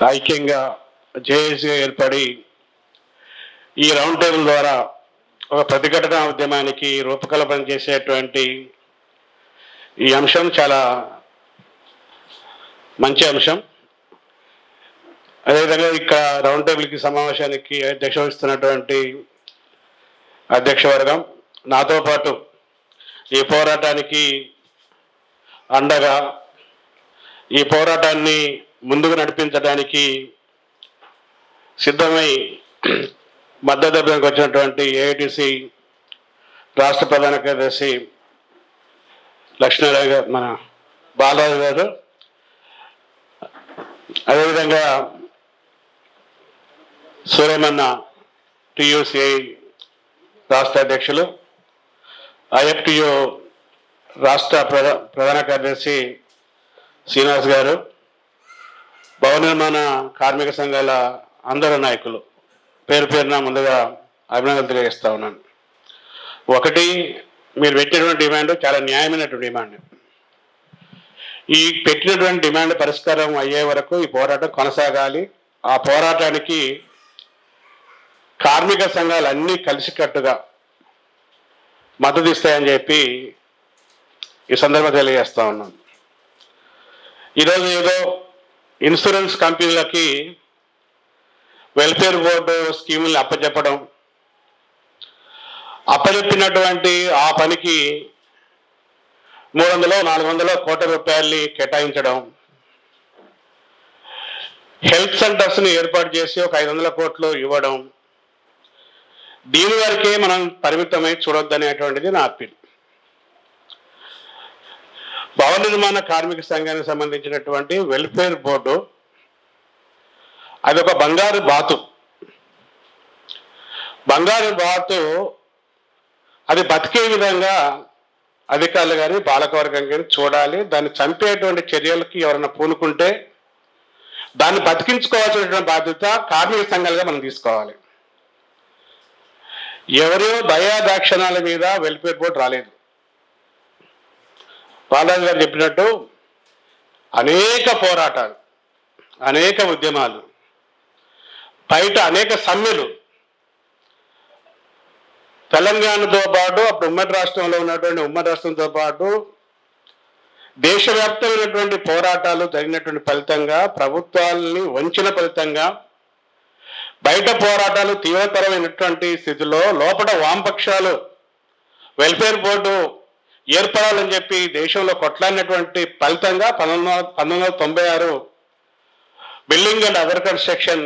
ఐక్యంగా జేఏసీగా ఏర్పడి ఈ రౌండ్ టేబుల్ ద్వారా ఒక ప్రతిఘటన ఉద్యమానికి రూపకల్పన చేసేటువంటి ఈ అంశం చాలా మంచి అంశం. అదేవిధంగా ఇక్కడ రౌండ్ టేబుల్కి సమావేశానికి అధ్యక్ష వహిస్తున్నటువంటి అధ్యక్షవర్గం, నాతో పాటు ఈ పోరాటానికి అండగా ఈ పోరాటాన్ని ముందుకు నడిపించడానికి సిద్ధమై మద్దతుకు వచ్చినటువంటి ఏఐటీసీ రాష్ట్ర ప్రధాన కార్యదర్శి లక్ష్మీనారాయణ గారు, మన బాలరాజు గారు, అదేవిధంగా సూర్యమన్న టీయూసీఐ రాష్ట్ర అధ్యక్షులు, ఐఎఫ్టియు రాష్ట్ర ప్రధాన కార్యదర్శి శ్రీనివాస్ గారు, భవన నిర్మాణ కార్మిక సంఘాల అందరు నాయకులు పేరు పేరున ముందుగా అభినందనలు తెలియజేస్తా ఉన్నాను. ఒకటి, మీరు పెట్టినటువంటి డిమాండ్ చాలా న్యాయమైనటువంటి డిమాండ్. ఈ పెట్టినటువంటి డిమాండ్ పరిష్కారం అయ్యే వరకు ఈ పోరాటం కొనసాగాలి. ఆ పోరాటానికి కార్మిక సంఘాలు అన్నీ కలిసికట్టుగా మద్దతు ఇస్తాయని చెప్పి ఈ సందర్భంగా తెలియజేస్తా ఉన్నాను. ఈరోజు ఏదో ఇన్సూరెన్స్ కంపెనీలకి వెల్ఫేర్ బోర్డు స్కీముల్ని అప్పచెప్పినటువంటి ఆ పనికి 300-400 కోట్ల రూపాయల్ని కేటాయించడం, హెల్త్ సెంటర్స్ని ఏర్పాటు చేసి ఒక 500 కోట్లు ఇవ్వడం, దీని వరకే మనం పరిమితమై చూడొద్దనేటువంటిది నా అప్పీల్. భవన నిర్మాణ కార్మిక సంఘానికి సంబంధించినటువంటి వెల్ఫేర్ బోర్డు అదొక బంగారు బాతు. అది బతికే విధంగా అధికారులు కానీ పాలకవర్గం కానీ చూడాలి. దాన్ని చంపేటువంటి చర్యలకి ఎవరైనా పూనుకుంటే దాన్ని బతికించుకోవాల్సినటువంటి బాధ్యత కార్మిక సంఘాలుగా మనం తీసుకోవాలి. ఎవరో దయాదాక్షిణాల మీద వెల్ఫేర్ బోర్డు రాలేదు. బాలాజీ గారు చెప్పినట్టు అనేక పోరాటాలు, అనేక ఉద్యమాలు, బయట అనేక సమ్మెలు, తెలంగాణతో పాటు అప్పుడు ఉమ్మడి రాష్ట్రంలో ఉన్నటువంటి ఉమ్మడి రాష్ట్రంతో పాటు దేశవ్యాప్తమైనటువంటి పోరాటాలు జరిగినటువంటి ఫలితంగా, ప్రభుత్వాలని వంచిన ఫలితంగా, బయట పోరాటాలు తీవ్రతరమైనటువంటి స్థితిలో లోపల వామపక్షాలు వెల్ఫేర్ బోర్డు ఏర్పడాలని చెప్పి దేశంలో కొట్లాడినటువంటి ఫలితంగా 1996 building and other construction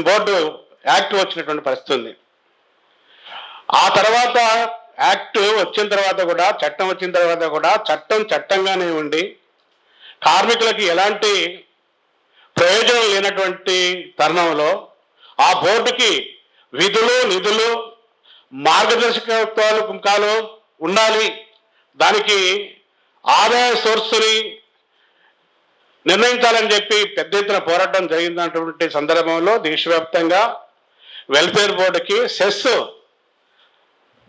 board act వచ్చినటువంటి పరిస్థితి ఉంది. ఆ తర్వాత యాక్ట్ వచ్చిన తర్వాత కూడా, చట్టం వచ్చిన తర్వాత కూడా చట్టంగానే ఉండి కార్మికులకి ఎలాంటి ప్రయోజనం లేనటువంటి తరుణంలో ఆ బోర్డుకి విధులు, నిధులు, మార్గదర్శకత్వాలు ఉండాలి. దానికి ఆదాయ సోర్సుని నిర్ణయించాలని చెప్పి పెద్ద ఎత్తున పోరాటం జరిగినటువంటి సందర్భంలో దేశవ్యాప్తంగా వెల్ఫేర్ బోర్డుకి సెస్,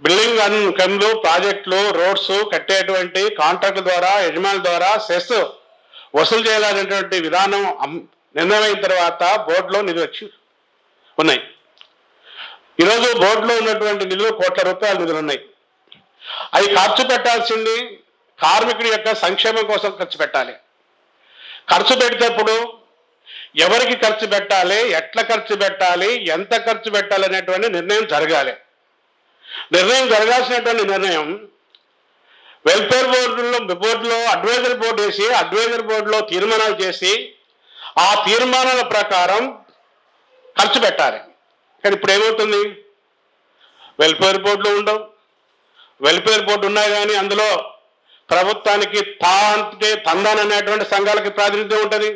బిల్డింగ్ పనులు, ప్రాజెక్టులు, రోడ్స్ కట్టేటువంటి కాంట్రాక్ట్ ద్వారా, యజమానుల ద్వారా సెస్ వసూలు చేయాలనేటువంటి విధానం నిర్ణయం అయిన తర్వాత బోర్డులో నిధులు వచ్చి ఉన్నాయి. ఈరోజు బోర్డులో ఉన్నటువంటి నిధులు కోట్ల రూపాయల నిధులు ఉన్నాయి. అవి ఖర్చు పెట్టాల్సింది కార్మికుడి యొక్క సంక్షేమం కోసం ఖర్చు పెట్టాలి. ఖర్చు పెట్టేటప్పుడు ఎవరికి ఖర్చు పెట్టాలి, ఎట్లా ఖర్చు పెట్టాలి, ఎంత ఖర్చు పెట్టాలి అనేటువంటి నిర్ణయం జరగాలి. నిర్ణయం జరగాల్సినటువంటి నిర్ణయం వెల్ఫేర్ బోర్డులో అడ్వైజర్ బోర్డు వేసి, అడ్వైజర్ బోర్డులో తీర్మానాలు చేసి ఆ తీర్మానాల ప్రకారం ఖర్చు పెట్టాలి. కానీ ఇప్పుడు ఏమవుతుంది, వెల్ఫేర్ బోర్డులు ఉండవు. వెల్ఫేర్ బోర్డు ఉన్నాయి కానీ అందులో ప్రభుత్వానికి తందాన్ అనేటువంటి సంఘాలకి ప్రాతినిధ్యం ఉంటుంది.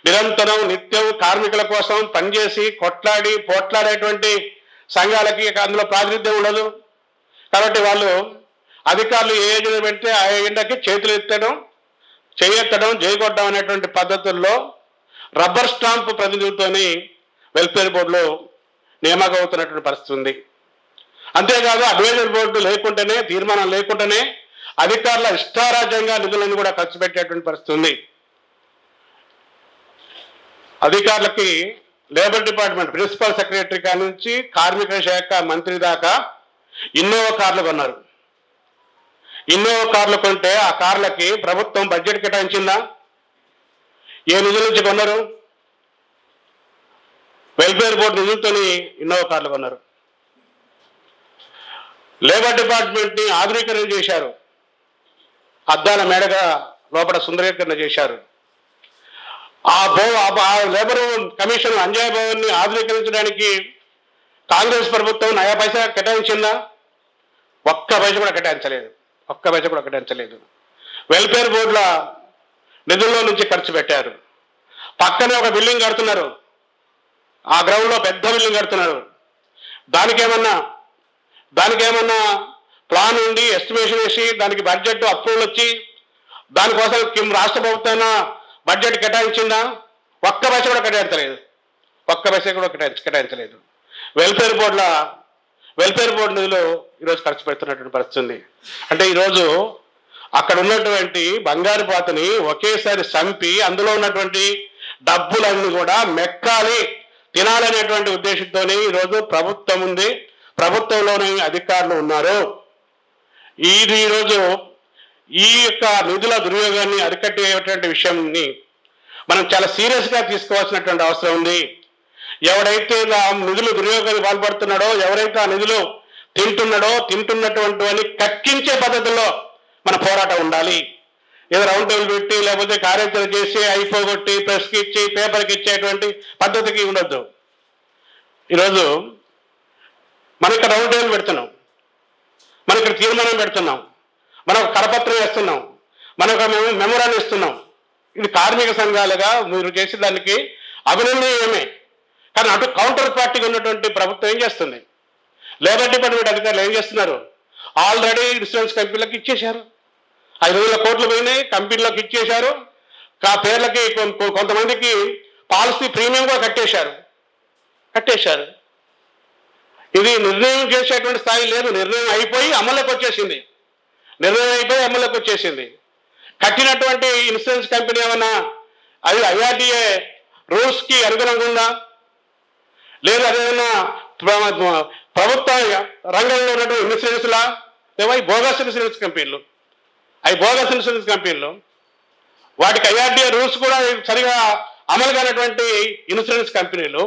నిరంతరం నిత్యం కార్మికుల కోసం పనిచేసి పోట్లాడేటువంటి సంఘాలకి అందులో ప్రాతినిధ్యం ఉండదు. కాబట్టి వాళ్ళు అధికారులు ఏ ఏజెండా పెడితే ఆ ఏజెండాకి చేతులు ఎత్తడం, చేయెత్తడం, జైకొట్టడం అనేటువంటి పద్ధతుల్లో రబ్బర్ స్టాంప్ ప్రతినిధులతోని వెల్ఫేర్ బోర్డులో నియామకం అవుతున్నటువంటి పరిస్థితి ఉంది. అంతేకాదు అడ్వైజర్ బోర్డు లేకుండానే, తీర్మానం లేకుండానే అధికారుల ఇష్టారాజ్యంగా నిధులను కూడా ఖర్చు పెట్టేటువంటి పరిస్థితి ఉంది. అధికారులకి లేబర్ డిపార్ట్మెంట్ ప్రిన్సిపల్ సెక్రటరీ కాడి నుంచి కార్మిక శాఖ మంత్రి దాకా ఇన్నోవా కార్లు కొన్నారు. ఇన్నోవా కార్లు కొంటే ఆ కార్లకి ప్రభుత్వం బడ్జెట్ కేటాయించిందా? ఏ నిధుల నుంచి కొన్నారు? వెల్ఫేర్ బోర్డు నిధులతో ఇన్నోవా కార్లు కొన్నారు. లేబర్ డిపార్ట్మెంట్ని ఆధునీకరణ చేశారు. అద్దాల మేడగా లోపల సుందరీకరణ చేశారు. ఆ లేబర్ కమిషన్ అంజయ్ భవన్ని ఆధునీకరించడానికి కాంగ్రెస్ ప్రభుత్వం నయా పైసా కేటాయించిందా? ఒక్క పైస కూడా కేటాయించలేదు. వెల్ఫేర్ బోర్డుల నిధుల్లో నుంచి ఖర్చు పెట్టారు. పక్కనే ఒక బిల్డింగ్ కడుతున్నారు. ఆ గ్రౌండ్లో పెద్ద బిల్డింగ్ కడుతున్నారు. దానికేమన్నా ప్లాన్ ఉండి ఎస్టిమేషన్ వేసి దానికి బడ్జెట్ అప్రూవల్ వచ్చి దానికోసం రాష్ట్ర ప్రభుత్వం బడ్జెట్ కేటాయించిందా? ఒక్క పైస కూడా కేటాయించలేదు. వెల్ఫేర్ బోర్డు నిధులు ఈరోజు ఖర్చు పెడుతున్నటువంటి పరిస్థితి ఉంది. అంటే ఈరోజు అక్కడ ఉన్నటువంటి బంగారు బాతుని ఒకేసారి చంపి అందులో ఉన్నటువంటి డబ్బులన్నీ కూడా మెక్కాలి, తినాలనేటువంటి ఉద్దేశంతోనే ఈరోజు ప్రభుత్వం ఉంది, ప్రభుత్వంలోని అధికారులు ఉన్నారు. ఈరోజు ఈ యొక్క నిధుల దుర్యోగాన్ని అరికట్టేటువంటి విషయాన్ని మనం చాలా సీరియస్గా తీసుకోవాల్సినటువంటి అవసరం ఉంది. ఎవడైతే ఆ నిధులు దుర్యోగానికి పాల్పడుతున్నాడో, ఎవరైతే ఆ నిధులు తింటున్నటువంటి వాడిని కక్కించే పద్ధతిలో మన పోరాటం ఉండాలి. ఏదో రౌండ్ టేబుల్ పెట్టి లేకపోతే కార్యాచరణ చేసి అయిపోగొట్టి ప్రెస్కి ఇచ్చి పేపర్కి ఇచ్చేటువంటి పద్ధతికి ఉండొద్దు. ఈరోజు మనం ఇక్కడ రౌండ్ టేబుల్ పెడుతున్నాం, మనం ఇక్కడ తీర్మానం పెడుతున్నాం, మనం కరపత్రం వేస్తున్నాం, మనం ఒక మెమోరాండం ఇస్తున్నాం. ఇది కార్మిక సంఘాలుగా మీరు చేసే దానికి అభినందనీయమే. కానీ అటు కౌంటర్ పార్టీగా ఉన్నటువంటి ప్రభుత్వం ఏం చేస్తుంది? లేబర్ డిపార్ట్మెంట్ అధికారులు ఏం చేస్తున్నారు? ఆల్రెడీ ఇన్సూరెన్స్ కంపెనీలకు ఇచ్చేశారు. 500 కోట్లు పోయినాయి, కంపెనీలకు ఇచ్చేశారు. ఆ పేర్లకి కొంతమందికి పాలసీ ప్రీమియం కూడా కట్టేశారు. ఇది నిర్ణయం చేసేటువంటి స్థాయి లేదు. నిర్ణయం అయిపోయి అమల్లోకి వచ్చేసింది. కట్టినటువంటి ఇన్సూరెన్స్ కంపెనీ ఏమన్నా అది ఐఆర్డిఏ రూల్స్కి అనుగుణంగా ఉందా? లేదు అదేమన్నా ప్రభుత్వ రంగంలో ఉన్నటువంటి ఇన్సూరెన్స్లా? లేవా బోగస్ ఇన్సూరెన్స్ కంపెనీలు వాటికి ఐఆర్డిఏ రూల్స్ కూడా సరిగా అమలు కానటువంటి ఇన్సూరెన్స్ కంపెనీలు,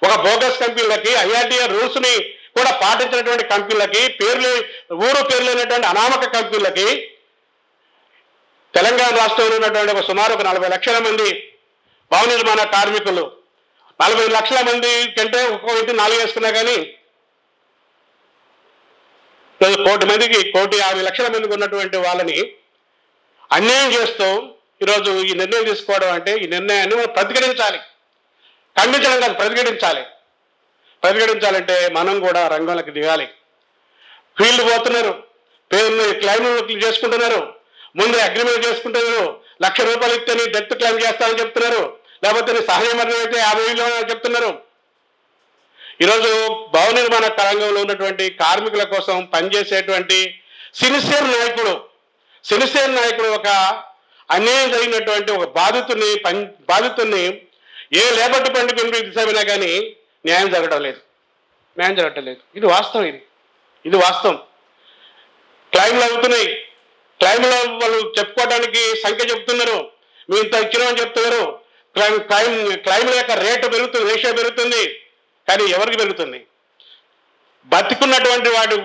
ఒక బోగస్ కంపెనీలకి ఐఆర్డిఏ రూల్స్ని కూడా పాటించినటువంటి కంపెనీలకి ఊరు పేర్లు లేనటువంటి అనామక కంపెనీలకి తెలంగాణ రాష్ట్రంలో ఉన్నటువంటి సుమారు 40 లక్షల మంది భవన నిర్మాణ కార్మికులు, 40 లక్షల మంది కంటే ఒక్కో ఇంటి 4 వేసుకున్నా కానీ 1 కోటి మందికి 1,50 లక్షల మందికి ఉన్నటువంటి వాళ్ళని అన్యాయం చేస్తూ ఈరోజు ఈ నిర్ణయం తీసుకోవడం అంటే ఈ నిర్ణయాన్ని ప్రతిఘటించాలి. ఖండించడం కాదు, ప్రతిఘటించాలంటే మనం కూడా రంగంలోకి దిగాలి. ఫీల్డ్ పోతున్నారు, క్లైమ్ చేసుకుంటున్నారు, ముందే అగ్రిమెంట్ చేసుకుంటున్నారు. ₹1,00,000 ఇస్తే నీ డెత్ క్లైమ్ చేస్తామని చెప్తున్నారు, లేకపోతే నీ సహాయ మరణం అయితే 50,000 చెప్తున్నారు. ఈరోజు భవన నిర్మాణ రంగంలో ఉన్నటువంటి కార్మికుల కోసం పనిచేసేటువంటి సిన్సియర్ నాయకుడు ఒక అన్యాయం జరిగినటువంటి ఒక బాధితుడిని ఏ లేబర్ డిపార్ట్మెంట్ దిశమైనా కానీ న్యాయం జరగడం లేదు. ఇది వాస్తవం. క్లైమ్లు అవుతున్నాయి. క్లైమ్లో వాళ్ళు చెప్పుకోవడానికి సంఖ్య చెప్తున్నారు, మేము ఇంత ఇచ్చినామని చెప్తున్నారు. క్లైమ్ల యొక్క రేషియో పెరుగుతుంది. కానీ ఎవరికి పెరుగుతుంది? బతికున్నటువంటి వాడిని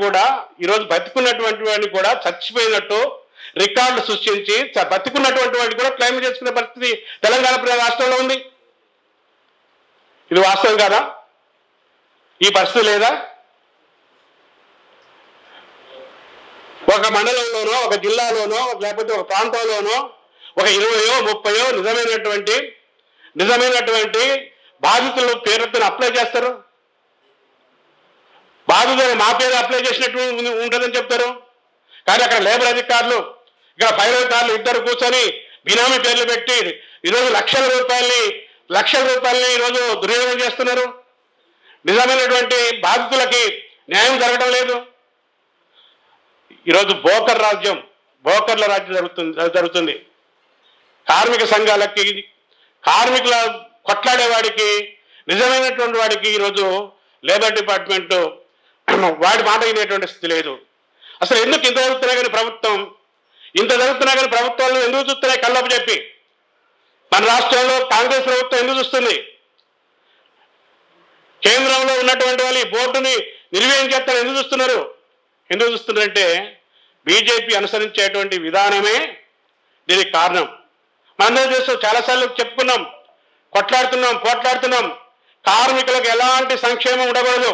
కూడా చచ్చిపోయినట్టు రికార్డు సృష్టించి బతికున్నటువంటి వాడిని కూడా క్లైమ్ చేసుకునే పరిస్థితి తెలంగాణ రాష్ట్రంలో ఉంది. ఇది వాస్తవం కాదా? ఈ పరిస్థితి లేదా? ఒక మండలంలోనో, ఒక జిల్లాలోనో, లేకపోతే ఒక ప్రాంతంలోనో ఒక 20-30 నిజమైనటువంటి బాధితులు పేరుతో అప్లై చేస్తారు. బాధితులు మా పేరు అప్లై చేసినట్టు ఉంటుందని చెప్తారు. కానీ అక్కడ లేబర్ అధికారులు, ఇక్కడ పైరధికారులు ఇద్దరు కూర్చొని బినామీ పేర్లు పెట్టి ఈరోజు లక్షల రూపాయలని ఈరోజు దుర్వినియోగం చేస్తున్నారు. నిజమైనటువంటి బాధితులకి న్యాయం జరగడం లేదు. ఈరోజు బోకర్ల రాజ్యం జరుగుతుంది. కార్మిక సంఘాలకి కార్మికుల కొట్లాడేవాడికి, నిజమైనటువంటి వాడికి ఈరోజు లేబర్ డిపార్ట్మెంట్ వాడి మాట వినేటువంటి స్థితి లేదు. అసలు ఎందుకు ఇంత జరుగుతున్నాయి కానీ ప్రభుత్వం ఇంత జరుగుతున్నాయి కానీ ప్రభుత్వాలు ఎందుకు చూస్తున్నాయి కళ్ళపు చెప్పి? మన రాష్ట్రంలో కాంగ్రెస్ ప్రభుత్వం ఎందుకు చూస్తుంది? కేంద్రంలో ఉన్నటువంటి వాళ్ళు ఈ బోర్డుని నిర్వీర్యం చేస్తారు ఎందుకు చూస్తున్నారు? ఎందుకు చూస్తున్నారంటే బీజేపీ అనుసరించేటువంటి విధానమే దీనికి కారణం. మనందరం చేస్తూ చాలాసార్లు చెప్పుకున్నాం, పోట్లాడుతున్నాం. కార్మికులకు ఎలాంటి సంక్షేమం ఉండకూడదు.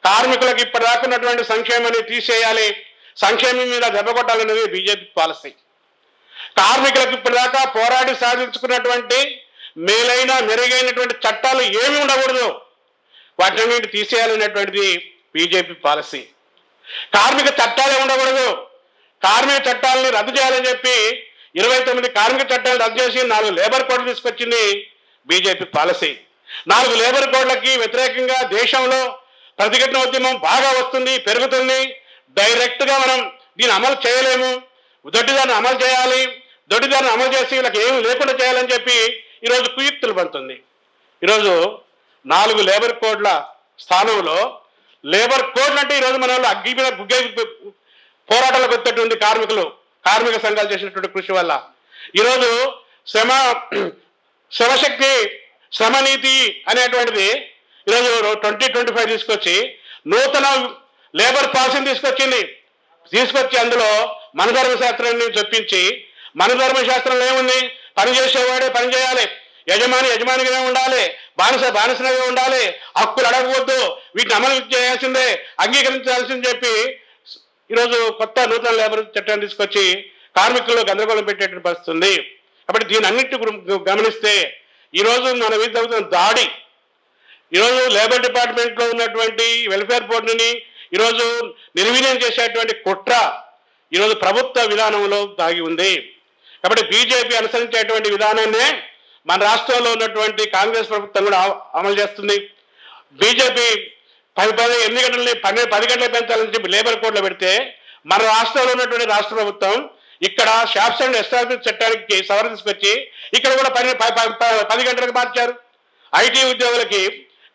కార్మికులకు ఇప్పటిదాకా ఉన్నటువంటి సంక్షేమాన్ని తీసేయాలి, సంక్షేమం మీద దెబ్బ కొట్టాలనేది బీజేపీ పాలసీ. కార్మికులకు ఇప్పటిదాకా పోరాడి సాధించుకున్నటువంటి మేలైన మెరుగైనటువంటి చట్టాలు ఏమి ఉండకూడదు, వాటిని తీసేయాలనేటువంటిది బీజేపీ పాలసీ. కార్మిక చట్టాలే ఉండకూడదు, కార్మిక చట్టాలని రద్దు చేయాలని చెప్పి 29 కార్మిక చట్టాలు రద్దు చేసి 4 లేబర్ కోడ్లు తీసుకొచ్చింది బీజేపీ పాలసీ. 4 లేబర్ కోడ్లకి వ్యతిరేకంగా దేశంలో ప్రతిఘటన ఉద్యమం బాగా వస్తుంది, పెరుగుతుంది. డైరెక్ట్గా మనం దీన్ని అమలు చేయలేము, దొడ్డిదాన్ని అమలు చేయాలి, దొడ్డిదాన్ని అమలు చేసి వీళ్ళకి ఏమి లేకుండా చేయాలని చెప్పి ఈరోజు కుయుక్తులు పంతుంది. ఈరోజు 4 లేబర్ కోడ్ల స్థానంలో లేబర్ కోడ్లు అంటే ఈరోజు మన వాళ్ళు అగ్గి మీద గుగ్గే పోరాటాలకు వచ్చేటువంటి కార్మిక సంఘాలు చేసినటువంటి కృషి వల్ల ఈరోజు శ్రమశక్తి శ్రమనీతి అనేటువంటిది ఈరోజు 2025 తీసుకొచ్చి నూతన లేబర్ పాలసీని తీసుకొచ్చి అందులో మన ధర్మశాస్త్రాన్ని చొప్పించి, మన ధర్మశాస్త్రంలో ఏముంది? పని చేసేవాడే పని చేయాలి, యజమానిగానే ఉండాలి, బానిసగా ఉండాలి, హక్కులు అడగవద్దు, వీటిని అమలు చేయాల్సిందే, అంగీకరించాల్సిందని చెప్పి ఈరోజు కొత్త నూతన లేబర్ చట్టాన్ని తీసుకొచ్చి కార్మికుల్లో గందరగోళం పెట్టేటువంటి పరిస్థితి ఉంది. కాబట్టి దీని అన్నింటి గమనిస్తే ఈరోజు మన మీద జరుగుతున్న దాడి, ఈరోజు లేబర్ డిపార్ట్మెంట్లో ఉన్నటువంటి వెల్ఫేర్ బోర్డుని ఈరోజు నిర్వీర్యం చేసేటువంటి కుట్ర ఈరోజు ప్రభుత్వ విధానంలో దాగి ఉంది. కాబట్టి బీజేపీ అనుసరించేటువంటి విధానాన్నే మన రాష్ట్రంలో ఉన్నటువంటి కాంగ్రెస్ ప్రభుత్వం కూడా అమలు చేస్తుంది. బీజేపీ 8 గంటలని 10 గంటలు పెంచాలని చెప్పి లేబర్ కోడ్లో పెడితే మన రాష్ట్రంలో ఉన్నటువంటి రాష్ట్ర ప్రభుత్వం ఇక్కడ షాప్స్ అండ్ ఎస్టాబ్లిష్ చట్టానికి సవరణ తీసుకొచ్చి ఇక్కడ కూడా 10 గంటలకు మార్చారు. ఐటీ ఉద్యోగులకి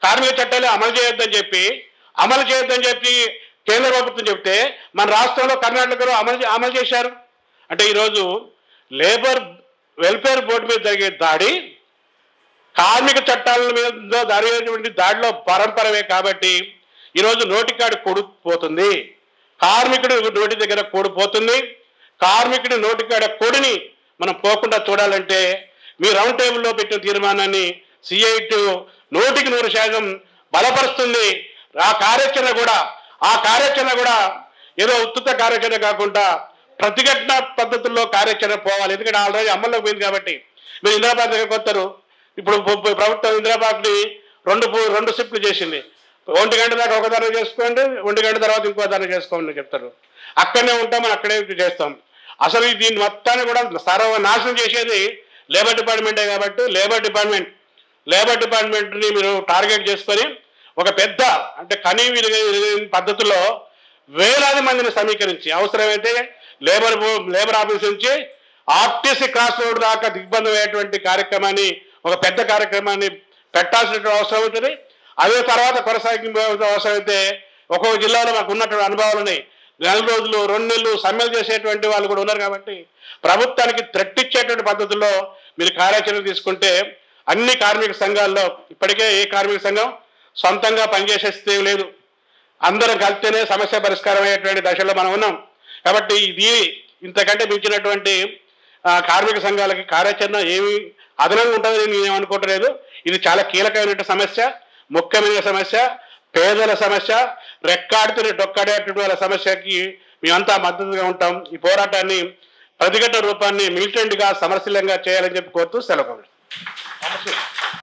కార్మిక చట్టాలు అమలు చేయొద్దని చెప్పి కేంద్ర ప్రభుత్వం చెప్తే మన రాష్ట్రంలో కర్ణాటకలో అమలు చేశారు. అంటే ఈరోజు వెల్ఫేర్ బోర్డు మీద జరిగే దాడి కార్మిక చట్టాల మీద జరిగేటువంటి దాడిలో పరంపరమే. కాబట్టి ఈరోజు నోటికాడి కొడుకుపోతుంది, కార్మికుడి నోటి దగ్గర కొడిపోతుంది. కార్మికుడి నోటికాడ కొడిని మనం పోకుండా చూడాలంటే మీ రౌండ్ టేబుల్లో పెట్టిన తీర్మానాన్ని CIT 100% బలపరుస్తుంది. ఆ కార్యాచరణ కూడా ఏదో ఉత్తుత కార్యాచరణ కాకుండా ప్రతిఘటన పద్ధతుల్లో కార్యాచరణ పోవాలి. ఎందుకంటే ఆల్రెడీ అమల్లోకి పోయింది కాబట్టి. మీరు ఇందిరాబాద్ దగ్గరకు వస్తారు, ఇప్పుడు ప్రభుత్వం ఇందిరాబాద్ని 2 షిఫ్ట్లు చేసింది. 1 గంట దాకా ఒక ధర చేసుకోండి, 1 గంట తర్వాత ఇంకో ధర చేసుకోండి చెప్తారు. అక్కడనే ఉంటాం, మనం అక్కడే చేస్తాం. అసలు దీన్ని మొత్తాన్ని కూడా సర్వనాశనం చేసేది లేబర్ డిపార్ట్మెంటే. కాబట్టి లేబర్ డిపార్ట్మెంట్ని మీరు టార్గెట్ చేసుకొని ఒక పెద్ద అంటే పద్ధతిలో వేలాది మందిని సమీకరించి అవసరమైతే లేబర్ ఆఫీస్ నుంచి ఆర్టీసీ క్రాస్ రోడ్ దాకా దిగ్బంధం అయ్యేటువంటి కార్యక్రమాన్ని, ఒక పెద్ద కార్యక్రమాన్ని పెట్టాల్సిన అవసరం ఉంటుంది. అదే తర్వాత కొనసాగింపు అవసరమైతే ఒక్కొక్క జిల్లాలో మాకు ఉన్నటువంటి అనుభవాలు ఉన్నాయి. 4 రోజులు 2 నెలలు సమ్మెలు చేసేటువంటి వాళ్ళు కూడా ఉన్నారు. కాబట్టి ప్రభుత్వానికి థ్రెట్ ఇచ్చేటువంటి పద్ధతుల్లో మీరు కార్యాచరణ తీసుకుంటే అన్ని కార్మిక సంఘాల్లో ఇప్పటికే ఏ కార్మిక సంఘం సొంతంగా పనిచేసే లేదు, అందరం కలిస్తేనే సమస్య పరిష్కారం అయ్యేటువంటి దశలో మనం ఉన్నాం. కాబట్టి ఇది ఇంతకంటే మించినటువంటి కార్మిక సంఘాలకి కార్యాచరణ ఏమి అదనంగా ఉంటుందని నేను ఏమనుకోవట్లేదు. ఇది చాలా కీలకమైన సమస్య, ముఖ్యమైన సమస్య, పేదల సమస్య, రెక్కాడితే డొక్కాడేటువంటి వాళ్ళ సమస్యకి మేమంతా మద్దతుగా ఉంటాం. ఈ పోరాటాన్ని ప్రతిఘటన రూపాన్ని మిలిటెంట్గా సమరశీలంగా చేయాలని చెప్పి కోరుతూ సెలవు.